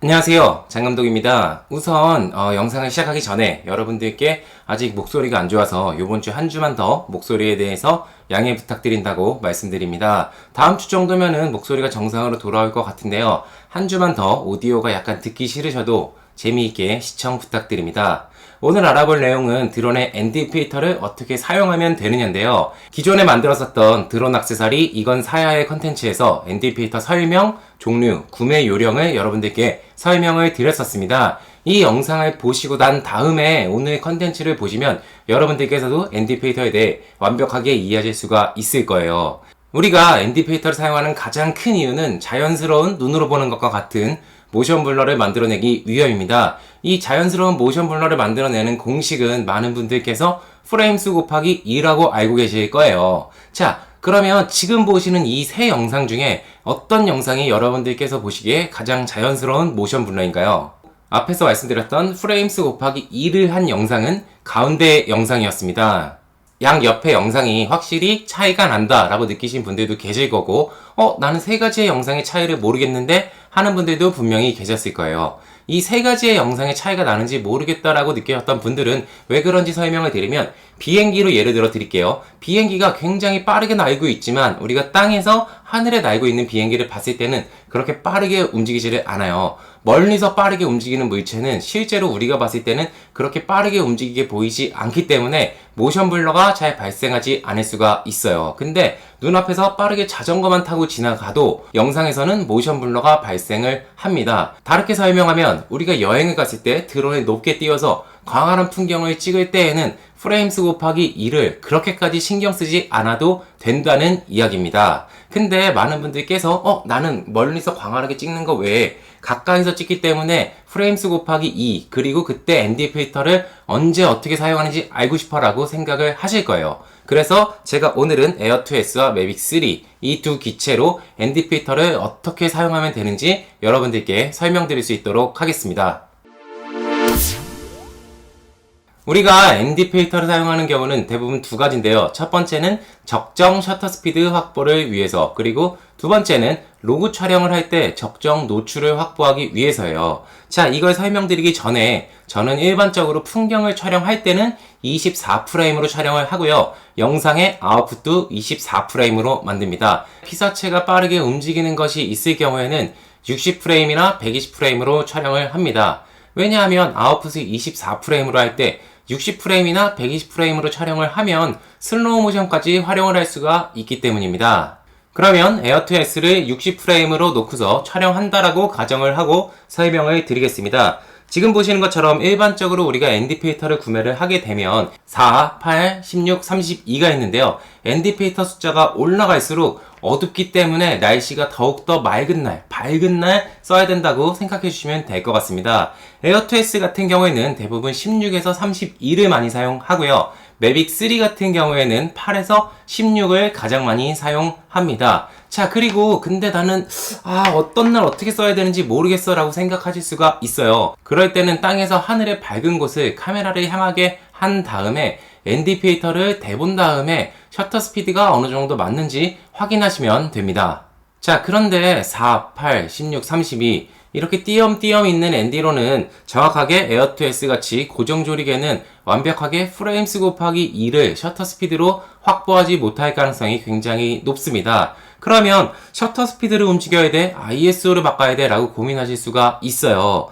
안녕하세요. 장감독입니다. 우선 영상을 시작하기 전에 여러분들께 아직 목소리가 안 좋아서 이번 주 한 주만 더 목소리에 대해서 양해 부탁드린다고 말씀드립니다. 다음 주 정도면은 목소리가 정상으로 돌아올 것 같은데요. 한 주만 더 오디오가 약간 듣기 싫으셔도 재미있게 시청 부탁드립니다. 오늘 알아볼 내용은 드론의 ND 필터를 어떻게 사용하면 되느냐인데요. 기존에 만들었었던 드론 액세서리 이건 사야의 컨텐츠에서 ND 필터 설명, 종류, 구매 요령을 여러분들께 설명을 드렸었습니다. 이 영상을 보시고 난 다음에 오늘 컨텐츠를 보시면 여러분들께서도 ND 필터에 대해 완벽하게 이해하실 수가 있을 거예요. 우리가 ND 필터를 사용하는 가장 큰 이유는 자연스러운 눈으로 보는 것과 같은 모션 블러를 만들어내기 위함입니다. 이 자연스러운 모션 블러를 만들어내는 공식은 많은 분들께서 프레임수 곱하기 2라고 알고 계실 거예요. 자, 그러면 지금 보시는 이 세 영상 중에 어떤 영상이 여러분들께서 보시기에 가장 자연스러운 모션 블러인가요? 앞에서 말씀드렸던 프레임수 곱하기 2를 한 영상은 가운데 영상이었습니다. 양 옆에 영상이 확실히 차이가 난다 라고 느끼신 분들도 계실 거고 나는 세 가지의 영상의 차이를 모르겠는데 하는 분들도 분명히 계셨을 거예요. 이 세 가지의 영상의 차이가 나는지 모르겠다라고 느끼셨던 분들은 왜 그런지 설명을 드리면 비행기로 예를 들어 드릴게요. 비행기가 굉장히 빠르게 날고 있지만 우리가 땅에서 하늘에 날고 있는 비행기를 봤을 때는 그렇게 빠르게 움직이지를 않아요. 멀리서 빠르게 움직이는 물체는 실제로 우리가 봤을 때는 그렇게 빠르게 움직이게 보이지 않기 때문에 모션 블러가 잘 발생하지 않을 수가 있어요. 근데 눈앞에서 빠르게 자전거만 타고 지나가도 영상에서는 모션 블러가 발생을 합니다. 다르게 설명하면 우리가 여행을 갔을 때 드론을 높게 띄워서 광활한 풍경을 찍을 때에는 프레임수 곱하기 2를 그렇게까지 신경 쓰지 않아도 된다는 이야기입니다. 근데 많은 분들께서 나는 멀리서 광활하게 찍는 거 외에 가까이서 찍기 때문에 프레임수 곱하기 2 그리고 그때 ND 필터를 언제 어떻게 사용하는지 알고 싶어 라고 생각을 하실 거예요. 그래서 제가 오늘은 에어2S와 매빅 3 이 두 기체로 ND 필터를 어떻게 사용하면 되는지 여러분들께 설명드릴 수 있도록 하겠습니다. 우리가 ND 필터를 사용하는 경우는 대부분 두 가지인데요. 첫 번째는 적정 셔터 스피드 확보를 위해서, 그리고 두 번째는 로그 촬영을 할 때 적정 노출을 확보하기 위해서예요. 자, 이걸 설명드리기 전에 저는 일반적으로 풍경을 촬영할 때는 24프레임으로 촬영을 하고요. 영상의 아웃풋도 24프레임으로 만듭니다. 피사체가 빠르게 움직이는 것이 있을 경우에는 60프레임이나 120프레임으로 촬영을 합니다. 왜냐하면 아웃풋을 24프레임으로 할 때 60프레임이나 120프레임으로 촬영을 하면 슬로우 모션까지 활용을 할 수가 있기 때문입니다. 그러면 에어2S를 60프레임으로 놓고서 촬영한다라고 가정을 하고 설명을 드리겠습니다. 지금 보시는 것처럼 일반적으로 우리가 ND 필터를 구매를 하게 되면 4, 8, 16, 32가 있는데요. ND 필터 숫자가 올라갈수록 어둡기 때문에 날씨가 더욱더 맑은 날, 밝은 날 써야 된다고 생각해 주시면 될 것 같습니다. 에어2S 같은 경우에는 대부분 16에서 32를 많이 사용하고요. 매빅 3 같은 경우에는 8에서 16을 가장 많이 사용합니다. 자, 그리고 근데 나는 어떤 날 어떻게 써야 되는지 모르겠어 라고 생각하실 수가 있어요. 그럴 때는 땅에서 하늘의 밝은 곳을 카메라를 향하게 한 다음에 ND 필터를 대본 다음에 셔터 스피드가 어느 정도 맞는지 확인하시면 됩니다. 자, 그런데 4, 8, 16, 32 이렇게 띄엄띄엄 있는 ND로는 정확하게 에어2S 같이 고정 조리개는 완벽하게 프레임수 곱하기 2를 셔터 스피드로 확보하지 못할 가능성이 굉장히 높습니다. 그러면 셔터 스피드를 움직여야 돼? ISO를 바꿔야 돼? 라고 고민하실 수가 있어요.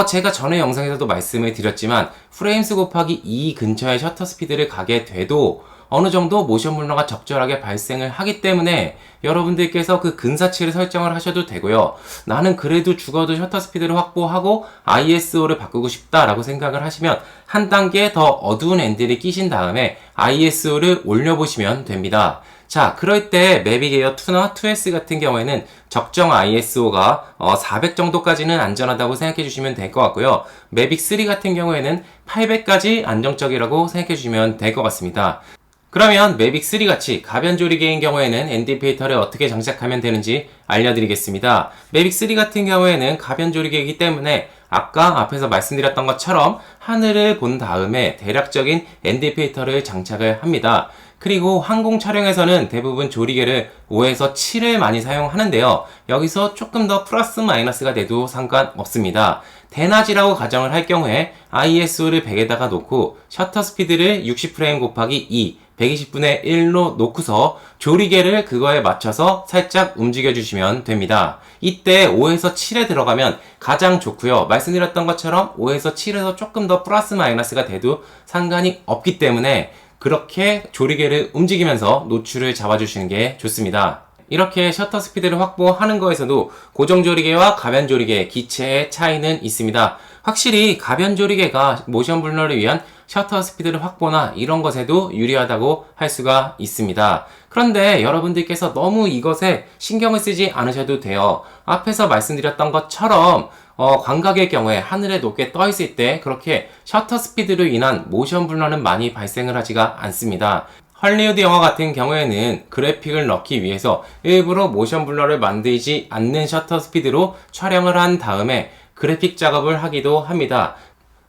제가 전에 영상에서도 말씀을 드렸지만 프레임수 곱하기 2 근처의 셔터 스피드를 가게 돼도 어느 정도 모션 블러가 적절하게 발생을 하기 때문에 여러분들께서 그 근사치를 설정을 하셔도 되고요. 나는 그래도 죽어도 셔터 스피드를 확보하고 ISO를 바꾸고 싶다라고 생각을 하시면 한 단계 더 어두운 ND를 끼신 다음에 ISO를 올려보시면 됩니다. 자, 그럴 때 매빅 에어 2나 2S 같은 경우에는 적정 ISO가 400 정도까지는 안전하다고 생각해 주시면 될 것 같고요. 매빅 3 같은 경우에는 800까지 안정적이라고 생각해 주시면 될 것 같습니다. 그러면 매빅 3 같이 가변 조리개인 경우에는 ND 필터를 어떻게 장착하면 되는지 알려드리겠습니다. 매빅 3 같은 경우에는 가변 조리개이기 때문에 아까 앞에서 말씀드렸던 것처럼 하늘을 본 다음에 대략적인 ND 필터를 장착을 합니다. 그리고 항공 촬영에서는 대부분 조리개를 5에서 7을 많이 사용하는데요. 여기서 조금 더 플러스 마이너스가 돼도 상관없습니다. 대낮이라고 가정을 할 경우에 ISO를 100에다가 놓고 셔터 스피드를 60프레임 곱하기 2, 120분의 1로 놓고서 조리개를 그거에 맞춰서 살짝 움직여 주시면 됩니다. 이때 5에서 7에 들어가면 가장 좋고요. 말씀드렸던 것처럼 5에서 7에서 조금 더 플러스 마이너스가 돼도 상관이 없기 때문에 그렇게 조리개를 움직이면서 노출을 잡아주시는 게 좋습니다. 이렇게 셔터 스피드를 확보하는 거에서도 고정 조리개와 가변 조리개 기체의 차이는 있습니다. 확실히 가변 조리개가 모션 블러를 위한 셔터 스피드를 확보나 이런 것에도 유리하다고 할 수가 있습니다. 그런데 여러분들께서 너무 이것에 신경을 쓰지 않으셔도 돼요. 앞에서 말씀드렸던 것처럼 광각의 경우에 하늘에 높게 떠 있을 때 그렇게 셔터 스피드로 인한 모션 블러는 많이 발생을 하지가 않습니다. 헐리우드 영화 같은 경우에는 그래픽을 넣기 위해서 일부러 모션 블러를 만들지 않는 셔터 스피드로 촬영을 한 다음에 그래픽 작업을 하기도 합니다.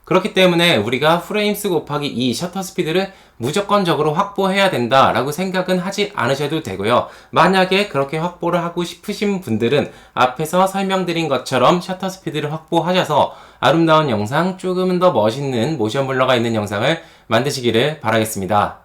그렇기 때문에 우리가 프레임수 곱하기 2 셔터 스피드를 무조건적으로 확보해야 된다라고 생각은 하지 않으셔도 되고요. 만약에 그렇게 확보를 하고 싶으신 분들은 앞에서 설명드린 것처럼 셔터 스피드를 확보하셔서 아름다운 영상, 조금은 더 멋있는 모션 블러가 있는 영상을 만드시기를 바라겠습니다.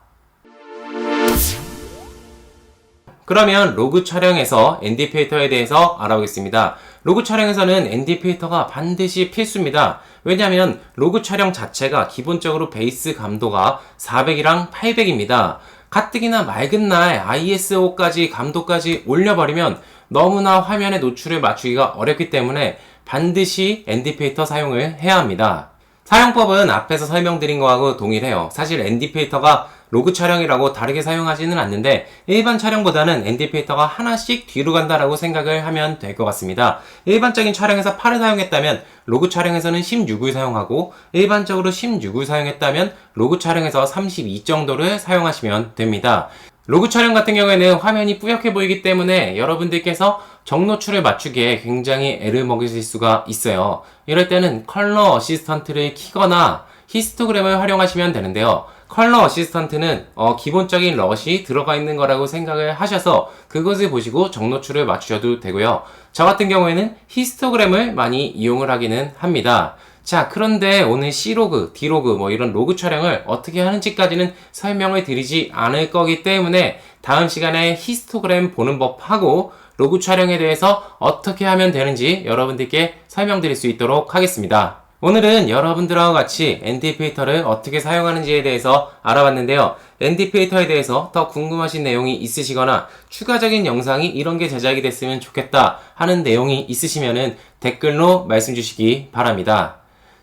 그러면 로그 촬영에서 ND 필터에 대해서 알아보겠습니다. 로그 촬영에서는 ND 필터가 반드시 필수입니다. 왜냐하면 로그 촬영 자체가 기본적으로 베이스 감도가 400이랑 800입니다. 가뜩이나 맑은 날 ISO까지 감도까지 올려버리면 너무나 화면의 노출을 맞추기가 어렵기 때문에 반드시 ND 필터 사용을 해야 합니다. 사용법은 앞에서 설명드린 거하고 동일해요. 사실 ND 필터가 로그 촬영이라고 다르게 사용하지는 않는데 일반 촬영보다는 ND 필터가 하나씩 뒤로 간다라고 생각을 하면 될 것 같습니다. 일반적인 촬영에서 8을 사용했다면 로그 촬영에서는 16을 사용하고 일반적으로 16을 사용했다면 로그 촬영에서 32 정도를 사용하시면 됩니다. 로그 촬영 같은 경우에는 화면이 뿌옇게 보이기 때문에 여러분들께서 정노출을 맞추기에 굉장히 애를 먹이실 수가 있어요. 이럴 때는 컬러 어시스턴트를 키거나 히스토그램을 활용하시면 되는데요. 컬러 어시스턴트는 기본적인 럿이 들어가 있는 거라고 생각을 하셔서 그것을 보시고 정노출을 맞추셔도 되고요. 저 같은 경우에는 히스토그램을 많이 이용을 하기는 합니다. 자, 그런데 오늘 C로그, D로그 이런 로그 촬영을 어떻게 하는지까지는 설명을 드리지 않을 거기 때문에 다음 시간에 히스토그램 보는 법하고 로그 촬영에 대해서 어떻게 하면 되는지 여러분들께 설명드릴 수 있도록 하겠습니다. 오늘은 여러분들하고 같이 ND 필터를 어떻게 사용하는지에 대해서 알아봤는데요. ND 필터에 대해서 더 궁금하신 내용이 있으시거나 추가적인 영상이 이런 게 제작이 됐으면 좋겠다 하는 내용이 있으시면은 댓글로 말씀 주시기 바랍니다.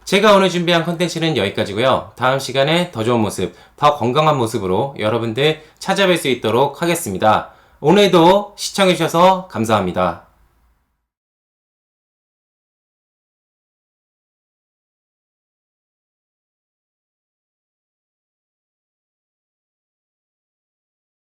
제가 오늘 준비한 컨텐츠는 여기까지고요. 다음 시간에 더 좋은 모습, 더 건강한 모습으로 여러분들 찾아뵐 수 있도록 하겠습니다. 오늘도 시청해주셔서 감사합니다.